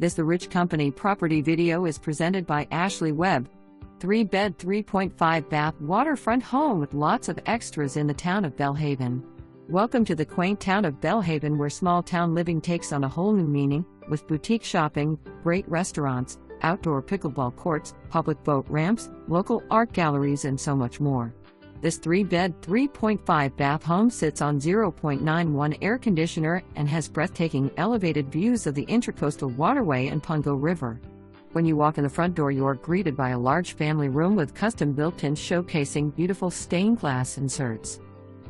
This The Rich Company property video is presented by Ashley Webb. 3-bed, 3.5-bath waterfront home with lots of extras in the town of Belhaven. Welcome to the quaint town of Belhaven, where small town living takes on a whole new meaning, with boutique shopping, great restaurants, outdoor pickleball courts, public boat ramps, local art galleries, and so much more. This 3-bed, 3.5-bath home sits on 0.91 air conditioner and has breathtaking elevated views of the Intracoastal Waterway and Pungo River. When you walk in the front door, you are greeted by a large family room with custom built-in showcasing beautiful stained glass inserts.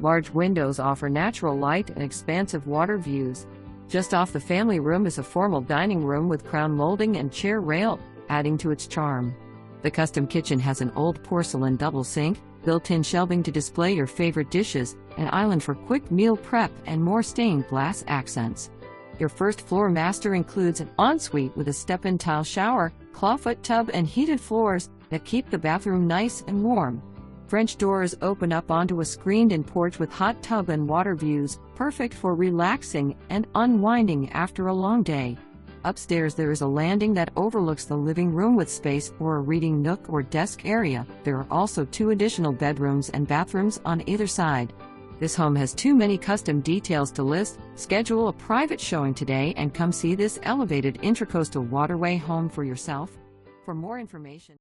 Large windows offer natural light and expansive water views. Just off the family room is a formal dining room with crown molding and chair rail, adding to its charm. The custom kitchen has an old porcelain double sink, built-in shelving to display your favorite dishes, an island for quick meal prep, and more stained glass accents. Your first floor master includes an ensuite with a step-in tile shower, clawfoot tub, and heated floors that keep the bathroom nice and warm. French doors open up onto a screened-in porch with hot tub and water views, perfect for relaxing and unwinding after a long day. Upstairs there is a landing that overlooks the living room with space for a reading nook or desk area. There are also 2 additional bedrooms and bathrooms on either side. This home has too many custom details to list. Schedule a private showing today and come see this elevated Intracoastal Waterway home for yourself. For more information,